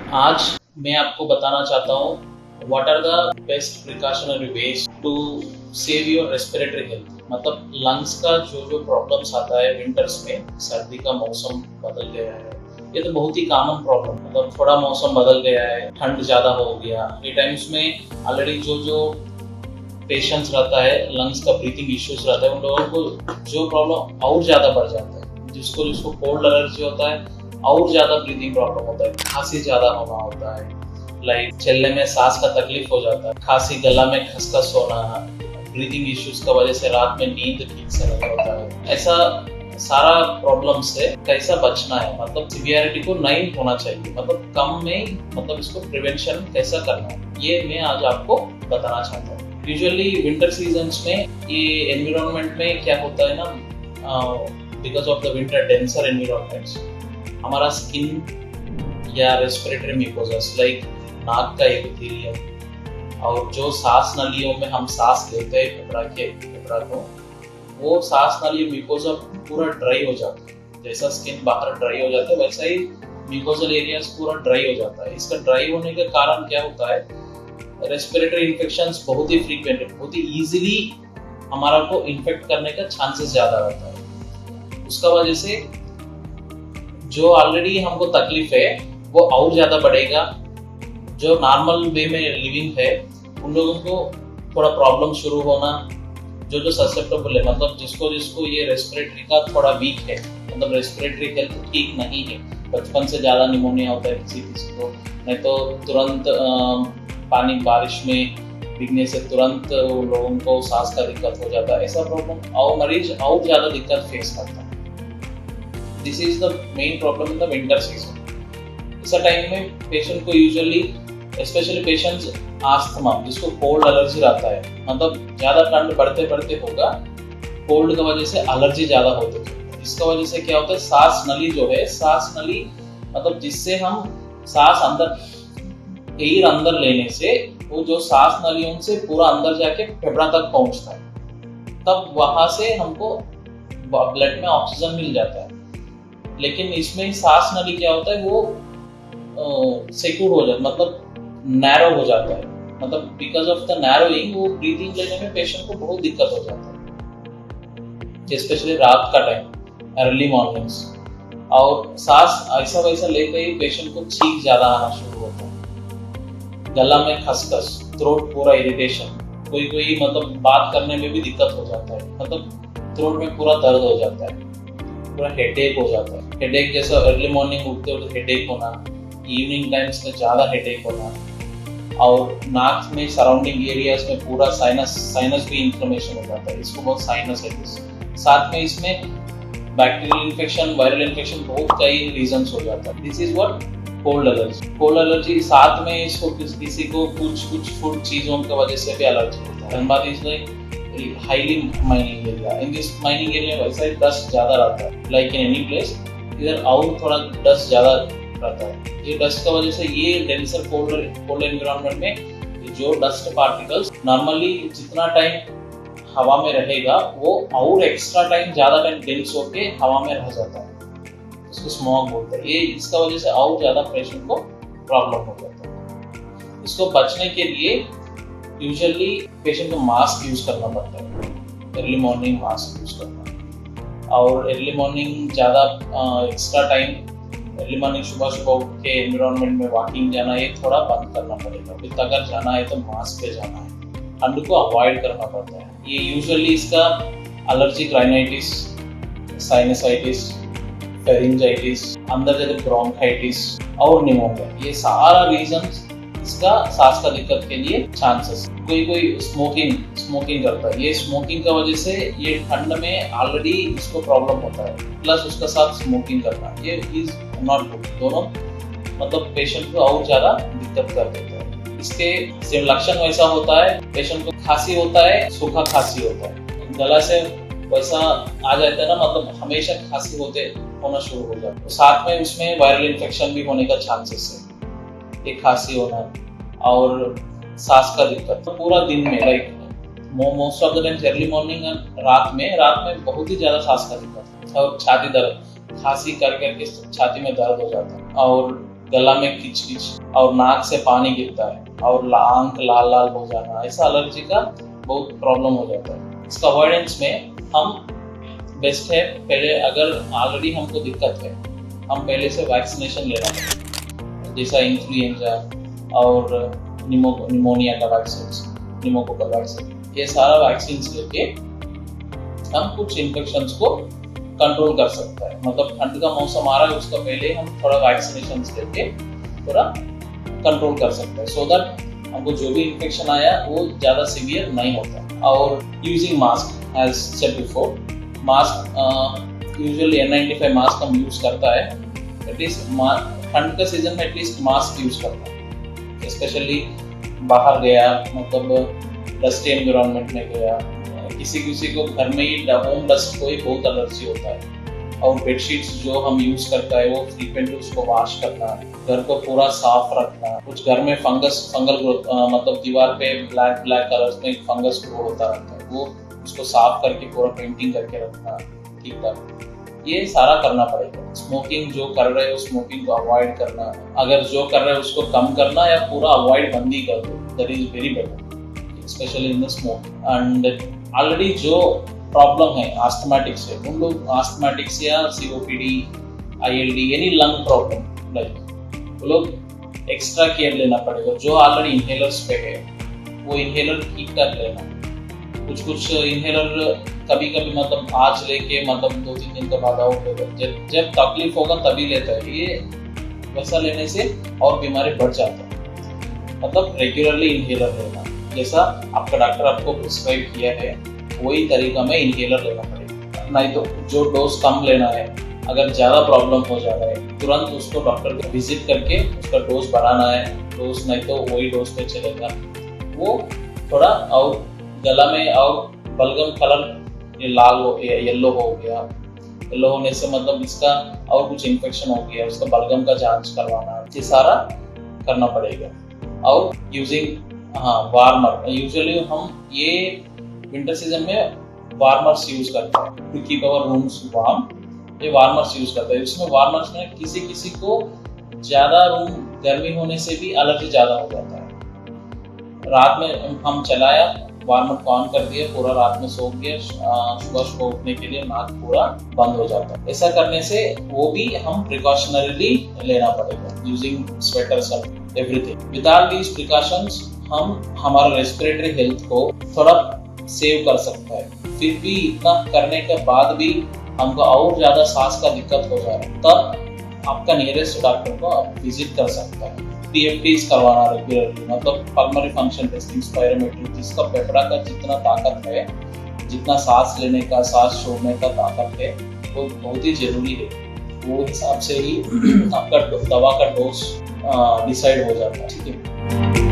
आज मैं आपको बताना चाहता हूँ what are the best precautionary ways to save your respiratory health. मतलब लंग्स का जो जो प्रॉब्लम्स आता है विंटर्स में, सर्दी का मौसम बदल गया है, ये तो बहुत ही कॉमन प्रॉब्लम। मतलब थोड़ा मौसम बदल गया है, ठंड ज्यादा हो गया, ये टाइम्स में ऑलरेडी जो जो पेशेंट्स रहता है, लंग्स का ब्रीथिंग इश्यूज रहता है, उन लोगों को जो प्रॉब्लम और ज्यादा बढ़ जाता है। जिसको जिसको कोल्ड एलर्जी होता है और ज्यादा ब्रीथिंग प्रॉब्लम होता है, खांसी ज्यादा होना होता है, लाइक चलने में सांस का तकलीफ हो जाता है, खांसी, गला में खसखस होना, ब्रीथिंग इश्यूज का वजह से रात में नींद ठीक से नहीं होता है। ऐसा सारा प्रॉब्लम से कैसा बचना है, मतलब सिवियरिटी को नहीं होना चाहिए, मतलब कम में, मतलब इसको प्रिवेंशन कैसा करना है, ये मैं आज आपको बताना चाहता हूँ। यूजुअली विंटर सीजन्स में ये एनवायरनमेंट में क्या होता है ना, because of the winter denser environments, हमारा स्किन या रेस्पिरेटरी म्यूकोजास लाइक नाक का एपिथेलियम और जो सांस नलियों में हम सांस लेते हैं फेफड़ा को, वो सांस नली म्यूकोजा पूरा ड्राई हो जाता है। जैसा स्किन बाहर ड्राई हो जाता है वैसा ही म्यूकोजल एरियाज पूरा ड्राई हो जाता है। इसका ड्राई होने का कारण क्या होता है, रेस्पिरेटरी इन्फेक्शंस बहुत ही फ्रीक्वेंट है, बहुत ही इजीली हमारा को इन्फेक्ट करने का चांसेस ज्यादा रहता है। उसका वजह से जो ऑलरेडी हमको तकलीफ है वो और ज्यादा बढ़ेगा। जो नॉर्मल वे में लिविंग है उन लोगों को थोड़ा प्रॉब्लम शुरू होना, जो जो ससेप्टेबल है, मतलब जिसको जिसको ये रेस्पिरेटरी का थोड़ा वीक है, मतलब रेस्पिरेटरी हेल्थ ठीक नहीं है, बचपन से ज्यादा निमोनिया होता है किसी किसी को, नहीं तो तुरंत पानी बारिश में भीगने से तुरंत लोगों को सांस का दिक्कत हो जाता है। ऐसा प्रॉब्लम और मरीज और ज्यादा दिक्कत फेस करता है। This is the main problem in the winter season. इस टाइम में पेशेंट को यूजुअली, स्पेशली पेशेंट्स आस्थमा, जिसको कोल्ड एलर्जी रहता है, मतलब ज्यादा ठंड बढ़ते बढ़ते होगा, कोल्ड की वजह से एलर्जी ज्यादा होती है। इसका वजह से क्या होता है, सांस नली जो है, सांस नली मतलब जिससे हम सांस अंदर, एयर अंदर लेने से वो जो सांस नलियों से पूरा अंदर जाके फेफड़ा तक पहुंचता है, तब वहां से हमको ब्लड में ऑक्सीजन मिल जाता है। लेकिन इसमें सांस नली क्या होता है, वो सिक्योर हो जाता है, मतलब नैरो हो जाता है, मतलब बिकॉज ऑफ द नैरोइंग वो ब्रीथिंग लेने में पेशेंट को बहुत दिक्कत हो जाता है, स्पेशली रात का टाइम, अर्ली मॉर्निंग्स। और सांस ऐसा वैसा लेकर ही पेशेंट को छींक ज्यादा आना शुरू होता है, गला में खसखस, थ्रोट पूरा इरिटेशन, कोई कोई मतलब बात करने में भी दिक्कत हो जाता है, मतलब थ्रोट में पूरा दर्द हो जाता है, पूरा हेडेक हो जाता है। हेडेक जैसा अर्ली मॉर्निंग उठते उठते हेडेक होना, इवनिंग टाइम्स में ज्यादा हेडेक होना, और नाक में सराउंडिंग एरियाज में पूरा साइनस भी इन्फ्लेमेशन हो जाता है, इसको बहुत साइनसाइटिस। साथ में इसमें बैक्टीरियल इन्फेक्शन, वायरल इन्फेक्शन, बहुत कई रीजंस हो जाता है। This is what cold allergy. Cold allergy साथ में इसको किसी को कुछ फूड चीजों की वजह से भी एलर्जी होता है। Dhanbad is like highly mining area, in this mining area वैसा ही डस्ट ज्यादा रहता है, लाइक इन एनी प्लेस, इधर और थोड़ा डस्ट ज्यादा रहता है। ये डस्ट का वजह से ये डेंसर कोल्ड एनवायरनमेंट में जो डस्ट पार्टिकल्स नॉर्मली जितना टाइम हवा में रहेगा वो और एक्स्ट्रा टाइम ज्यादा टाइम डेंस होके हवा में रह जाता है, इसको स्मॉग बोलते हैं। ये इसका वजह से और ज्यादा पेशेंट को प्रॉब्लम हो जाता है। इसको बचने के लिए यूजुअली पेशेंट को मास्क यूज करना पड़ता है, अर्ली मॉर्निंग मास्क यूज करना, और अर्ली मॉर्निंग ज्यादा एक्स्ट्रा टाइम, अर्ली मॉर्निंग सुबह सुबह उठ के एनवायरनमेंट में वॉकिंग जाना, ये थोड़ा बंद करना पड़ेगा। फिर अगर जाना है तो मास्क पे जाना है, ठंड को अवॉइड करना पड़ता है। ये यूजुअली इसका एलर्जिक राइनाइटिस, साइनसाइटिस, फेरिंजाइटिस, अंदर जाके ब्रोंकाइटिस और निमोनिया, ये सारा रीजन इसका सांस का दिक्कत के लिए चांसेस। कोई स्मोकिंग करता है, ये स्मोकिंग का वजह से ये ठंड में ऑलरेडी इसको प्रॉब्लम होता है, प्लस उसका साथ स्मोकिंग करना, ये इज नॉट गुड। दोनों मतलब पेशेंट को और ज्यादा दिक्कत कर देता है। इसके लक्षण वैसा होता है, पेशेंट को खांसी होता है, सूखा खांसी होता है, गला से वैसा आ जाता है ना, मतलब हमेशा खांसी होना शुरू हो जाता है। साथ में उसमें वायरल इन्फेक्शन भी होने का चांसेस है, एक खांसी होना और सांस का दिक्कत तो पूरा दिन में, like most of the times early morning रात में बहुत ही ज्यादा सांस का दिक्कत और छाती दर्द, खांसी कर करके छाती में दर्द हो जाता है, और गला में किचकिच और नाक से पानी गिरता है और आंख लाल लाल हो जाना, ऐसा एलर्जी का बहुत प्रॉब्लम हो जाता है। इसका अवॉइडेंस में हम बेस्ट है पहले, अगर ऑलरेडी हमको दिक्कत है, हम पहले से वैक्सीनेशन लेना पड़ेगा, जैसा इन्फ्लुएंजा और निमोनिया का वैक्सीन, निमोकोकल वैक्सीन, ये सारा वैक्सीन लेके हम कुछ इन्फेक्शंस को कंट्रोल कर सकता है। मतलब ठंड का मौसम आ रहा है, उसका पहले हम थोड़ा वैक्सीनेशन लेके थोड़ा कंट्रोल कर सकते हैं, सो दैट हमको जो भी इन्फेक्शन आया वो ज़्यादा सीवियर नहीं होता। और using mask, as said before, mask usually N95 mask हम यूज़ करता है, एटलीस्ट ठंड का सीजन में एटलीस्ट मास्क यूज़ करता है, स्पेशली बाहर गया, मतलब डस्टी एनवायरनमेंट में गया, किसी को घर में ही होम डस्ट को ही बहुत एलर्जी होता है, और बेडशीट्स जो हम यूज़ करता है वो फ्रीक्वेंटली उसको वॉश करना, घर को पूरा साफ रखना। कुछ घर में फंगल ग्रोथ, मतलब दीवार पे ब्लैक कलर्स में फंगस ग्रो होता रहता है, वो उसको साफ करके पूरा पेंटिंग करके रखना, ठीक है, ये सारा करना पड़ेगा। स्मोकिंग जो कर रहे हो स्मोकिंग को अवॉइड करना, अगर जो कर रहे हो उसको कम करना या पूरा अवॉइड बंद ही कर दो, that is very better, specially in the smoking. And already जो प्रॉब्लम है आस्थमेटिक से, उन लोग आस्थमेटिक्स या COPD, ILD, any lung problem, like वो लोग एक्स्ट्रा केयर लेना पड़ेगा। जो ऑलरेडी इनहेलर्स पे है वो इनहेलर ठीक कर लेना। कुछ इनहेलर कभी मतलब आज लेके मतलब 2-3 दिन के बाद आउट होगा, जब तकलीफ होगा तभी लेता है, ये वैसा लेने से और बीमारी बढ़ जाता है। मतलब रेगुलरली इनहेलर लेना, जैसा आपका डॉक्टर आपको प्रिस्क्राइब किया है वही तरीका में इनहेलर लेना पड़ेगा। नहीं तो जो डोज कम लेना है, अगर ज़्यादा प्रॉब्लम हो जा रहा है तुरंत उसको डॉक्टर को विजिट करके उसका डोज बढ़ाना है। डोज नहीं तो वही डोज पे चलेगा, वो थोड़ा और गला में और बलगम कलर ये लाल हो गया, येलो हो गया, येलो होने से मतलब इसका और कुछ इन्फेक्शन हो गया, उसका बलगम का जांच करवाना, ये सारा करना पड़ेगा। और यूजिंग वार्मर, यूजुअली हम ये विंटर सीजन में वार्मर्स यूज करते हैं to keep our rooms warm, ये वार्मर्स यूज करते हैं। इसमें वार्मर्स में किसी को ज़्यादा रूम गर्मी होने से भी एलर्जी ज़्यादा हो जाता है। रात में हम चलाया, वार्मर को ऑन कर दिया, पूरा रात में सो गया, सुबह उठने के लिए नाक पूरा बंद हो जाता है। ऐसा करने से वो भी हम प्रिकॉशनरीली लेना पड़ेगा, using sweaters and everything. Without these precautions हम हमारा रेस्पिरेटरी हेल्थ को थोड़ा सेव कर सकता है। फिर भी इतना करने के बाद भी हमको और ज़्यादा सांस का दिक्कत हो जा रहा है, तब आपका नियरेस्ट डॉक्टर को आप विजिट कर सकता है। PFTs करवाना रेगुलरली, मतलब पल्मोनरी फंक्शन टेस्टिंग, स्पायरोमेट्री, जिसका फेफड़ा का जितना ताकत है, जितना सांस लेने का सांस छोड़ने का ताकत है, वो बहुत ही जरूरी है। वो हिसाब से ही आपका दवा का डोज डिसाइड हो जाता है, ठीक है।